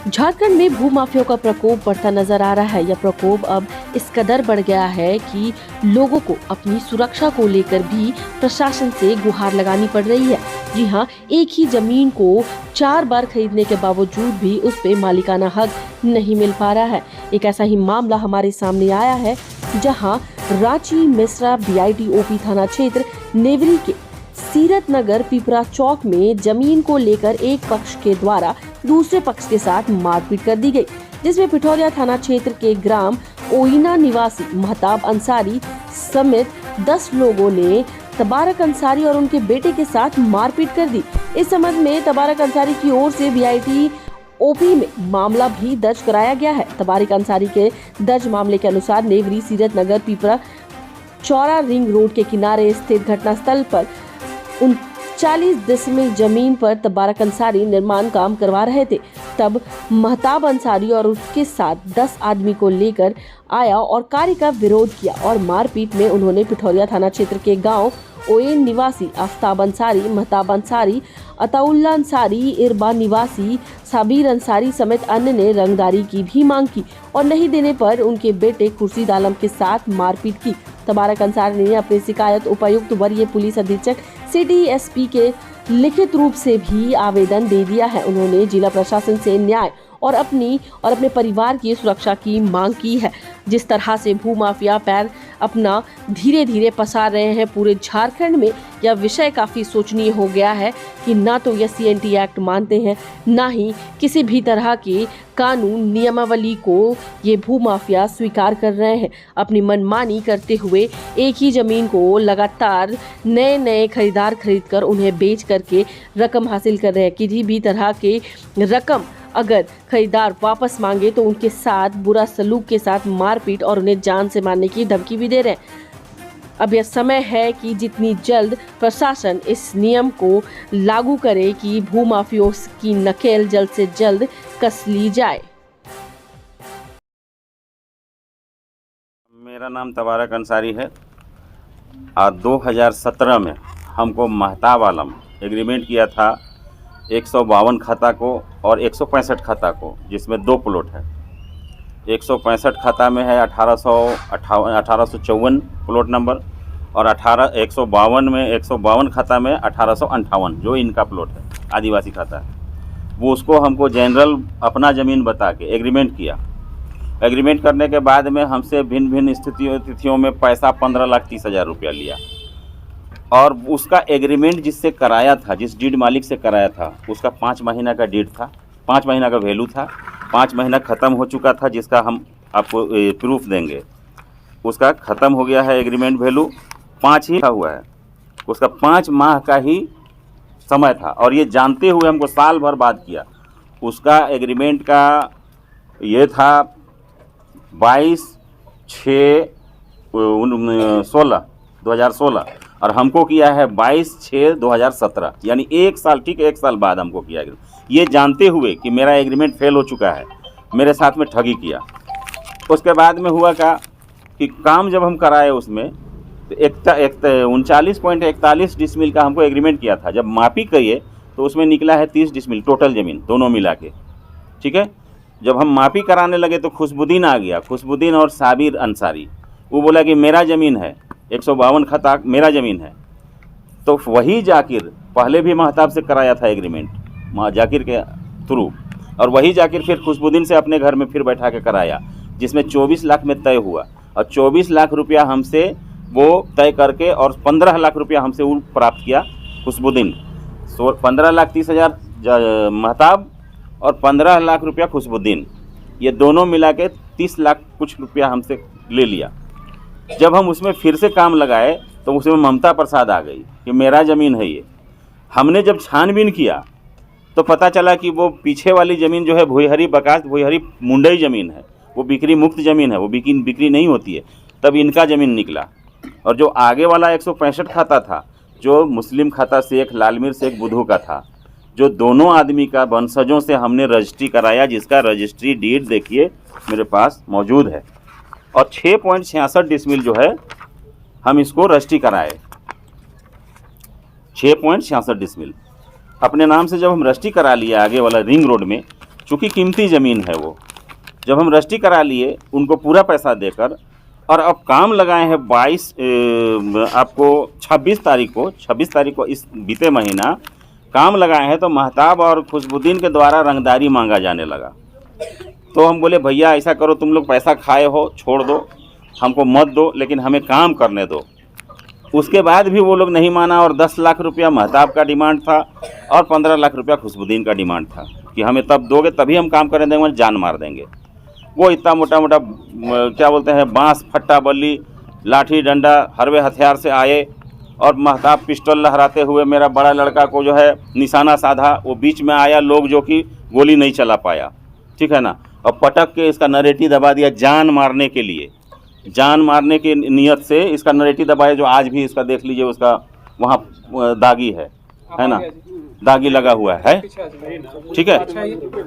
झारखंड में भूमाफियाओं का प्रकोप बढ़ता नजर आ रहा है। यह प्रकोप अब इस कदर बढ़ गया है कि लोगों को अपनी सुरक्षा को लेकर भी प्रशासन से गुहार लगानी पड़ रही है। जी हां, एक ही जमीन को 4 बार खरीदने के बावजूद भी उस पे मालिकाना हक नहीं मिल पा रहा है। एक ऐसा ही मामला हमारे सामने आया है, जहां रांची मिश्रा BITOP थाना क्षेत्र नेवरी के सीरत नगर पिपरा चौक में जमीन को लेकर एक पक्ष के द्वारा दूसरे पक्ष के साथ मारपीट कर दी गई, जिसमें पिठौरिया थाना क्षेत्र के ग्राम ओइना निवासी महताब अंसारी समेत 10 लोगों ने तबारक अंसारी और उनके बेटे के साथ मारपीट कर दी। इस संबंध में तबारक अंसारी की ओर से BITOP में मामला भी दर्ज कराया गया है। तबारक अंसारी के दर्ज मामले के अनुसार नेवरी सीरत नगर पिपरा चौरा रिंग रोड के किनारे स्थित घटनास्थल पर 39 डिसमिल जमीन पर तबारक अंसारी निर्माण काम करवा रहे थे। तब महताब अंसारी और उसके साथ 10 आदमी को लेकर आया और कार्य का विरोध किया और मारपीट में उन्होंने पिठौरिया थाना क्षेत्र के गांव ओएन निवासी आफ्ताब अंसारी, महताब अंसारी, अताउल्ला अंसारी, इरबा निवासी साबिर अंसारी समेत अन्य ने रंगदारी की भी मांग की और नहीं देने पर उनके बेटे खुर्शीद आलम के साथ मारपीट की। तबारक अंसारी ने अपनी शिकायत उपायुक्त वरीय पुलिस अधीक्षक सिटी SP के लिखित रूप से भी आवेदन दे दिया है। उन्होंने जिला प्रशासन से न्याय और अपने परिवार की सुरक्षा की मांग की है। जिस तरह से भूमाफिया पैर अपना धीरे धीरे पसार रहे हैं पूरे झारखंड में, यह विषय काफी सोचनीय हो गया है कि ना तो यह CNT एक्ट मानते हैं, ना ही किसी भी तरह के कानून नियमावली को ये भूमाफिया स्वीकार कर रहे हैं। अपनी मनमानी करते हुए एक ही जमीन को लगातार नए खरीदार खरीदकर उन्हें बेच करके रकम हासिल कर रहे हैं। किसी भी तरह के रकम अगर खरीदार वापस मांगे तो उनके साथ बुरा सलूक के साथ मारपीट और उन्हें जान से मारने की धमकी भी दे रहे हैं। अब यह समय है कि जितनी जल्द प्रशासन इस नियम को लागू करे कि भूमाफियों की नकेल जल्द से जल्द कस ली जाए। मेरा नाम तबारक अंसारी है और 2017 में हमको महताब आलम एग्रीमेंट किया था 152 खाता को और 165 खाता को, जिसमें 2 प्लॉट है। 165 खाता में है 1854 प्लॉट नंबर और 152 में 152 खाता में 1858 जो इनका प्लॉट है, आदिवासी खाता है। वो उसको हमको जनरल अपना ज़मीन बता के एग्रीमेंट किया। एग्रीमेंट करने के बाद में हमसे भिन्न भिन्न तिथियों में पैसा 15,30,000 रुपया लिया और उसका एग्रीमेंट जिससे कराया था, जिस डीड मालिक से कराया था, उसका 5 महीना का डीड था, 5 महीना का वैल्यू था। 5 महीना ख़त्म हो चुका था, जिसका हम आपको प्रूफ देंगे। उसका ख़त्म हो गया है एग्रीमेंट वैल्यू, 5 ही हुआ है। उसका 5 माह का ही समय था और ये जानते हुए हमको साल भर बाद किया। उसका एग्रीमेंट का ये था 22/6/2016 और हमको किया है 22/6/2017, यानी 1 साल, ठीक 1 साल बाद हमको किया गया। ये जानते हुए कि मेरा एग्रीमेंट फेल हो चुका है, मेरे साथ में ठगी किया। उसके बाद में हुआ क्या कि काम जब हम कराए उसमें तो 39.41 डिसमिल का हमको एग्रीमेंट किया था। जब मापी करिए तो उसमें निकला है 30 डिसमिल टोटल ज़मीन दोनों मिला के, ठीक है। जब हम मापी कराने लगे तो खुशबुद्दीन आ गया, खुशबुद्दीन और साबिर अंसारी। वो बोला कि मेरा ज़मीन है, 152 खाता मेरा ज़मीन है। तो वही जाकिर पहले भी महताब से कराया था एग्रीमेंट जाकिर के थ्रू, और वही जाकिर फिर खुशबुद्दीन से अपने घर में फिर बैठा के कराया, जिसमें 24 लाख में तय हुआ और 24 लाख रुपया हमसे वो तय करके और 15 लाख रुपया हमसे वो प्राप्त किया खुशबुद्दीन। 15,30,000 महताब और 15 लाख रुपया खुशबुद्दीन, ये दोनों मिला के 30 लाख कुछ रुपया हमसे ले लिया। जब हम उसमें फिर से काम लगाए तो उसमें ममता प्रसाद आ गई कि मेरा ज़मीन है ये। हमने जब छानबीन किया तो पता चला कि वो पीछे वाली ज़मीन जो है भुईहरी बकास भुईहरी मुंडई ज़मीन है, वो बिक्री मुक्त ज़मीन है, वो बिक्री नहीं होती है। तब इनका ज़मीन निकला और जो आगे वाला 165 खाता था, जो मुस्लिम खाता शेख लालमीर शेख बुधू का था, जो दोनों आदमी का वंशजों से हमने रजिस्ट्री कराया, जिसका रजिस्ट्री डीड देखिए मेरे पास मौजूद है। और 6.66 डिसमिल जो है हम इसको रजिस्ट्री कराए, 6.66 डिसमिल अपने नाम से जब हम रजिस्ट्री करा लिया आगे वाला रिंग रोड में चूँकि कीमती ज़मीन है वो। जब हम रजिस्ट्री करा लिए उनको पूरा पैसा देकर, और अब काम लगाए हैं 26 तारीख को इस बीते महीना काम लगाए हैं, तो महताब और खुशबुद्दीन के द्वारा रंगदारी मांगा जाने लगा। तो हम बोले भैया ऐसा करो, तुम लोग पैसा खाए हो, छोड़ दो, हमको मत दो, लेकिन हमें काम करने दो। उसके बाद भी वो लोग नहीं माना और 10 लाख रुपया महताब का डिमांड था और 15 लाख रुपया खुशबुद्दीन का डिमांड था कि हमें तब दोगे तभी हम काम करने देंगे, जान मार देंगे। वो इतना मोटा मोटा क्या बोलते हैं, बांस, फट्टा, बल्ली, लाठी, डंडा, हरवे हथियार से आए और महताब पिस्टल लहराते हुए मेरा बड़ा लड़का को जो है निशाना साधा। वो बीच में आया लोग जो कि गोली नहीं चला पाया, ठीक है ना, और पटक के इसका नरेटी दबा दिया जान मारने के लिए, जान मारने की नियत से इसका नरेटी दबाया, जो आज भी इसका देख लीजिए, उसका वहाँ दागी है ना, दागी लगा हुआ है, ठीक है।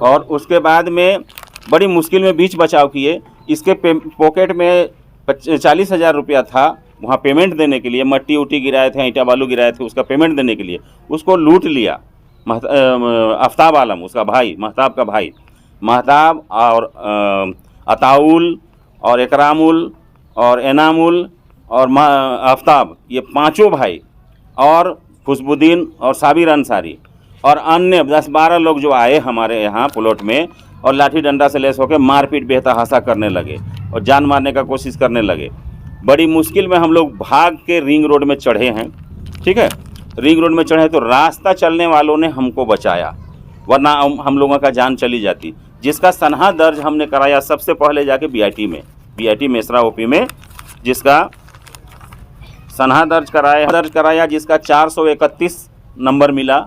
और उसके बाद में बड़ी मुश्किल में बीच बचाव किए। इसके पॉकेट में 40,000 रुपया था वहाँ पेमेंट देने के लिए, मट्टी उट्टी गिराए थे, ईंटा बालू गिराए थे, उसका पेमेंट देने के लिए उसको लूट लिया आफ्ताब आलम, उसका भाई, महताब का भाई। महताब और अताउल और इकरामुल और एनामुल और आफ्ताब, ये पांचों भाई, और खुशबुद्दीन और साबिर अंसारी और अन्य 10-12 लोग जो आए हमारे यहाँ प्लॉट में और लाठी डंडा से लेस होकर मारपीट बेतहाशा करने लगे और जान मारने का कोशिश करने लगे। बड़ी मुश्किल में हम लोग भाग के रिंग रोड में चढ़े हैं, ठीक है। रिंग रोड में चढ़े तो रास्ता चलने वालों ने हमको बचाया, वरना हम लोगों का जान चली जाती। जिसका सनहा दर्ज हमने कराया सबसे पहले जाके बीआईटी मेसरा ओपी में, जिसका सनहा दर्ज कराया जिसका 431 नंबर मिला,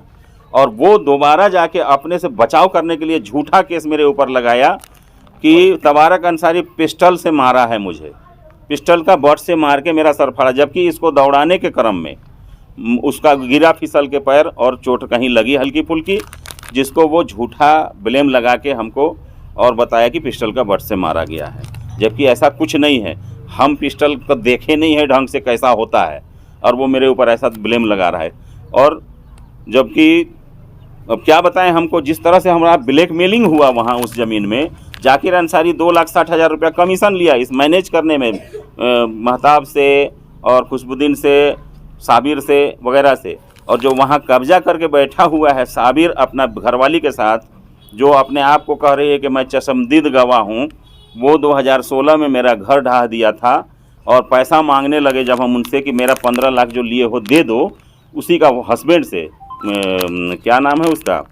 और वो दोबारा जाके अपने से बचाव करने के लिए झूठा केस मेरे ऊपर लगाया कि तबारक अंसारी पिस्टल से मारा है मुझे, पिस्टल का बट से मार के मेरा सर फाड़ा, जबकि इसको दौड़ाने के क्रम में उसका गिरा फिसल के पैर और चोट कहीं लगी हल्की फुल्की, जिसको वो झूठा ब्लेम लगा के हमको और बताया कि पिस्टल का बट से मारा गया है, जबकि ऐसा कुछ नहीं है। हम पिस्टल को देखे नहीं है ढंग से कैसा होता है, और वो मेरे ऊपर ऐसा ब्लेम लगा रहा है। और जबकि अब क्या बताएं हमको, जिस तरह से हमारा ब्लैकमेलिंग हुआ वहाँ उस ज़मीन में, जाकिर अंसारी 2,60,000 रुपया कमीशन लिया इस मैनेज करने में, महताब से और खुशबुद्दीन से, साबिर से वगैरह से। और जो वहाँ कब्जा करके बैठा हुआ है साबिर अपना घरवाली के साथ, जो अपने आप को कह रही है कि मैं चशमदीद गवाह हूँ, वो 2016 में मेरा घर ढहा दिया था और पैसा मांगने लगे जब हम उनसे कि मेरा 15 लाख जो लिए हो दे दो, उसी का हस्बैंड से, क्या नाम है उसका,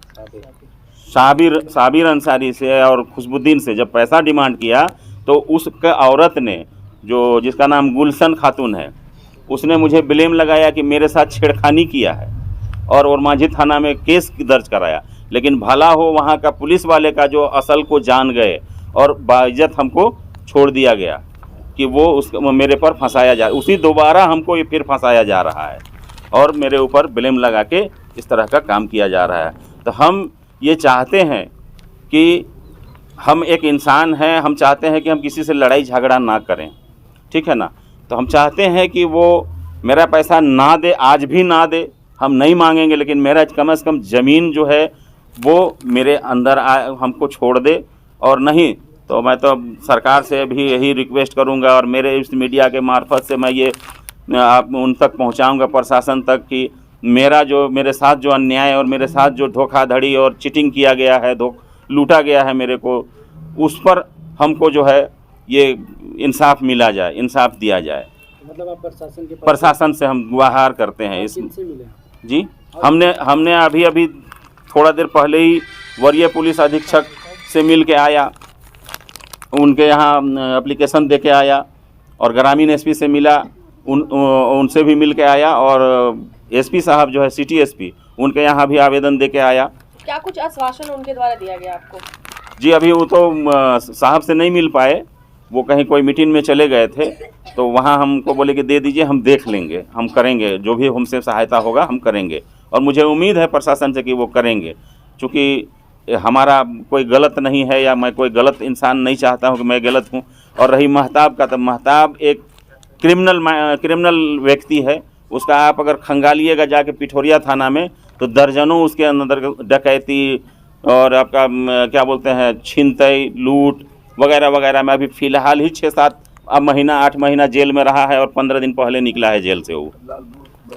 साबिर अंसारी से और खुशबुद्दीन से जब पैसा डिमांड किया, तो उसके औरत ने, जो जिसका नाम गुलशन खातून है, उसने मुझे ब्लेम लगाया कि मेरे साथ छेड़खानी किया है और ओरमांझी थाना में केस दर्ज कराया। लेकिन भला हो वहाँ का पुलिस वाले का जो असल को जान गए और बाइज्जत हमको छोड़ दिया गया कि वो मेरे पर फंसाया जा, उसी दोबारा हमको ये फिर फंसाया जा रहा है और मेरे ऊपर ब्लेम लगा के इस तरह का काम किया जा रहा है। तो हम ये चाहते हैं कि हम एक इंसान हैं, हम चाहते हैं कि हम किसी से लड़ाई झगड़ा ना करें, ठीक है ना। तो हम चाहते हैं कि वो मेरा पैसा ना दे, आज भी ना दे, हम नहीं मांगेंगे, लेकिन मेरा कम से कम ज़मीन जो है वो मेरे अंदर हमको छोड़ दे, और नहीं तो मैं तो सरकार से भी यही रिक्वेस्ट करूंगा और मेरे इस मीडिया के मार्फत से मैं ये आप उन तक पहुंचाऊंगा, प्रशासन तक, कि मेरे साथ जो अन्याय और मेरे साथ जो धोखाधड़ी और चीटिंग किया गया है, लूटा गया है मेरे को, उस पर हमको जो है ये इंसाफ मिला जाए, इंसाफ दिया जाए। मतलब आप प्रशासन से हम गुहार करते हैं। इस मिले जी, हमने अभी थोड़ा देर पहले ही वरीय पुलिस अधीक्षक से मिल के आया, उनके यहाँ एप्लीकेशन दे के आया, और ग्रामीण एसपी से मिला, उनसे भी मिल के आया, और एसपी साहब जो है सिटी एसपी, उनके यहाँ भी आवेदन दे के आया। क्या कुछ आश्वासन उनके द्वारा दिया गया आपको? जी, अभी वो तो साहब से नहीं मिल पाए, वो कहीं कोई मीटिंग में चले गए थे, तो वहाँ हमको बोले कि दे दीजिए, हम देख लेंगे, हम करेंगे, जो भी हमसे सहायता होगा हम करेंगे, और मुझे उम्मीद है प्रशासन से कि वो करेंगे, क्योंकि हमारा कोई गलत नहीं है या मैं कोई गलत इंसान नहीं चाहता हूँ कि मैं गलत हूँ। और रही महताब का, तो महताब एक क्रिमिनल व्यक्ति है, उसका आप अगर खंगालिएगा जाके पिठोरिया थाना में, तो दर्जनों उसके अंदर डकैती, और आपका क्या बोलते हैं छीनताई, लूट वगैरह वगैरह में अभी फ़िलहाल ही 6-7 अब महीना 8 महीना जेल में रहा है और 15 दिन पहले निकला है जेल से वो।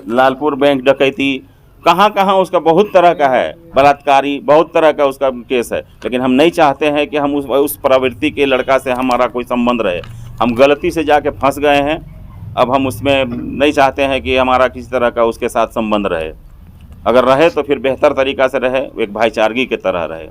लालपुर बैंक डकैती, कहाँ कहाँ उसका बहुत तरह का है, बलात्कारी, बहुत तरह का उसका केस है। लेकिन हम नहीं चाहते हैं कि हम उस प्रवृत्ति के लड़का से हमारा कोई संबंध रहे। हम गलती से जाके फंस गए हैं, अब हम उसमें नहीं चाहते हैं कि हमारा किसी तरह का उसके साथ संबंध रहे। अगर रहे तो फिर बेहतर तरीक़ा से रहे, एक भाईचारगी की तरह रहे।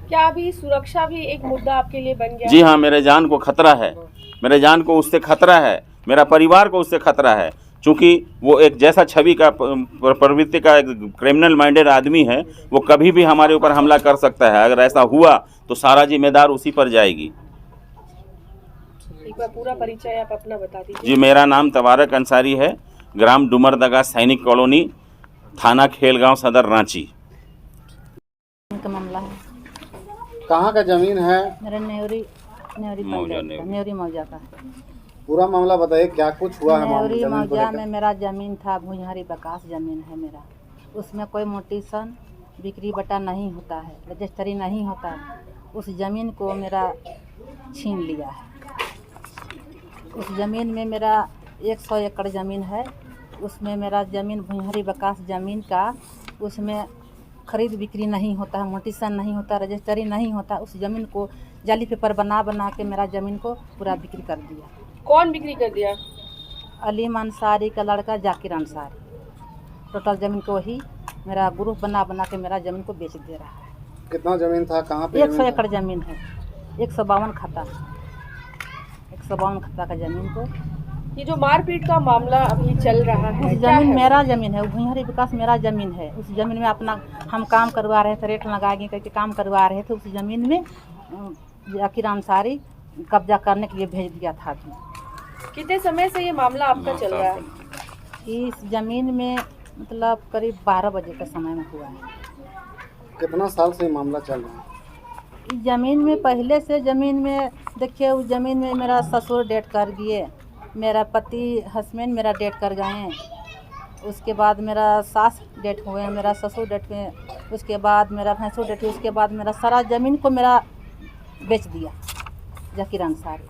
क्या अभी सुरक्षा भी एक मुद्दा आपके लिए बन गया? जी हाँ, मेरे जान को खतरा है, मेरे जान को उससे खतरा है, मेरा परिवार को उससे खतरा है। चूँकि वो एक जैसा छवि का प्रवृत्ति का एक क्रिमिनल माइंडेड आदमी है, वो कभी भी हमारे ऊपर हमला कर सकता है। अगर ऐसा हुआ तो सारा जिम्मेदार उसी पर जाएगी। एक बार पूरा परिचय आप अपना बता दीजिए। जी, मेरा नाम तबारक अंसारी है, ग्राम डुमरदगा, सैनिक कॉलोनी, थाना खेलगांव, सदर, रांची। का मामला है। कहाँ का जमीन है? मेरा न्योरी मौजा का। पूरा मामला बताइए, क्या कुछ हुआ है? न्योरी मौजा में मेरा जमीन था, भुजहरी बकास जमीन है मेरा। उसमें कोई मोटिशन बिक्री बटा नहीं होता है, रजिस्ट्री नहीं होता है। उस जमीन को मेरा छीन लिया है। उस ज़मीन में मेरा 100 एकड़ ज़मीन है। उसमें मेरा ज़मीन भुजहरी बकास ज़मीन का, उसमें खरीद बिक्री नहीं होता है, मोटिशन नहीं होता, रजिस्ट्री नहीं होता। उस ज़मीन को जाली पेपर बना के मेरा ज़मीन को पूरा बिक्री कर दिया। कौन बिक्री कर दिया? अलीम अंसारी का लड़का जाकिर अंसारी। टोटल ज़मीन को ही मेरा ग्रुप बना के मेरा ज़मीन को बेच दे रहा है। कितना ज़मीन था? कहाँ पे? 100 एकड़ ज़मीन है, 152 खाता, 152 खाता का ज़मीन को। ये जो मारपीट का मामला अभी चल रहा है, उस ज़मीन मेरा ज़मीन है, भुजहरी विकास मेरा ज़मीन है। उस ज़मीन में अपना हम काम करवा रहे थे, रेट लगाएंगे करके काम करवा रहे थे। उस ज़मीन में जाकिर अंसारी कब्जा करने के लिए भेज दिया था। कितने समय से ये मामला आपका चल रहा है? इस ज़मीन में मतलब करीब 12 बजे के समय में हुआ है। कितना साल से ये मामला चल रहा है? इस ज़मीन में पहले से ज़मीन में देखिए, उस ज़मीन में मेरा ससुर डेट कर गए, मेरा पति हस्बैंड मेरा डेट कर गए, उसके बाद मेरा सास डेट हुए, मेरा ससुर डेट हुए, उसके बाद मेरा भैंसुर डेट हुई, उसके बाद मेरा सारा ज़मीन को मेरा बेच दिया जाकिर अंसारी।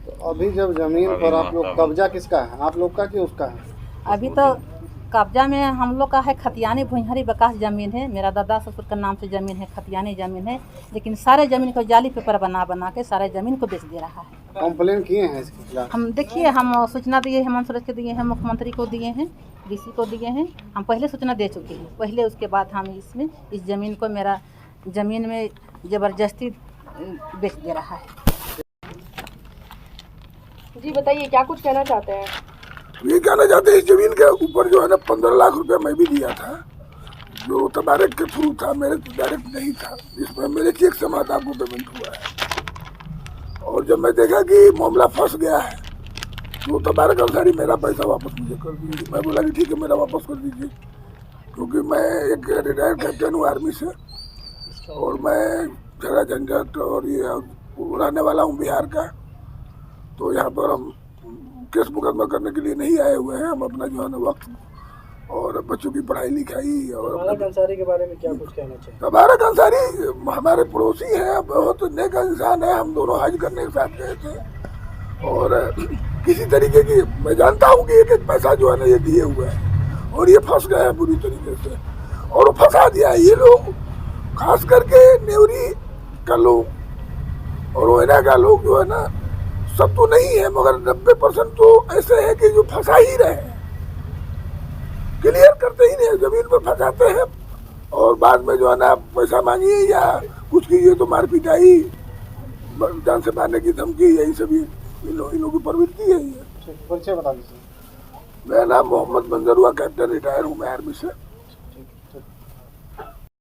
तो अभी जब ज़मीन पर आप लोग कब्जा किसका है? आप लोग का कि उसका है? अभी तो कब्जा में हम लोग का है, खतियानी भुजहरी बकास ज़मीन है। मेरा दादा ससुर का नाम से ज़मीन है, खतियानी ज़मीन है। लेकिन सारे ज़मीन को जाली पेपर बना के सारे ज़मीन को बेच दे रहा है। कंप्लेन किए हैं इसके खिलाफ? हम देखिए, हम सूचना दिए, हेमंत सोरेन को दिए हैं, मुख्यमंत्री को दिए हैं, डीसी को दिए हैं। हम पहले सूचना दे चुके हैं पहले। उसके बाद हम इसमें इस ज़मीन को मेरा ज़मीन में ज़बरदस्ती बेच दे रहा है। जी बताइए, क्या कुछ कहना चाहते हैं? ये कहना चाहते हैं, इस जमीन के ऊपर जो है ना 15 लाख रुपए मैं भी दिया था, जो तबारक के थ्रू था, मेरे तो डायरेक्ट नहीं था, जिसमें मेरे चेक से माता को पेमेंट हुआ है। और जब मैं देखा कि मामला फंस गया है तो तबारक अंसारी मेरा पैसा वापस मुझे कर दीजिए। मैं बोला कि ठीक है, मेरा वापस कर दीजिए, क्योंकि मैं एक रिटायर्ड कैप्टन हूँ आर्मी से और मैं झगड़ा झंझट और ये रहने वाला हूँ बिहार का। तो यहाँ पर हम केस मुकदमा करने के लिए नहीं आए हुए हैं। हम अपना जो है ना वक्त और बच्चों की पढ़ाई लिखाई और तबारक अंसारी के बारे में क्या कुछ कहना चाहिए? तबारक अंसारी हमारे पड़ोसी है, बहुत नेक इंसान है। हम दोनों हज करने के साथ गए थे और किसी तरीके की मैं जानता हूँ कि एक एक पैसा जो है ना ये दिए हुए हैं और ये फंस गया है बुरी तरीके से और फंसा दिया है ये लोग, खास करके न्योरी का लोग और ओयना का लोग जो है ना, सब तो नहीं है मगर 90% तो ऐसे है कि जो फंसा ही रहे, क्लियर करते ही नहीं, जमीन पर फंसाते हैं और बाद में जो है ना पैसा मांगिए या कुछ कीजिए तो मार पिटाई, जान से मारने की धमकी, यही सभी इन लोगों की प्रवृत्ति है। ये परिचय बता दीजिए। मेरा नाम मोहम्मद मंजर हुआ, कैप्टन रिटायर हूँ मैं आर्मी से।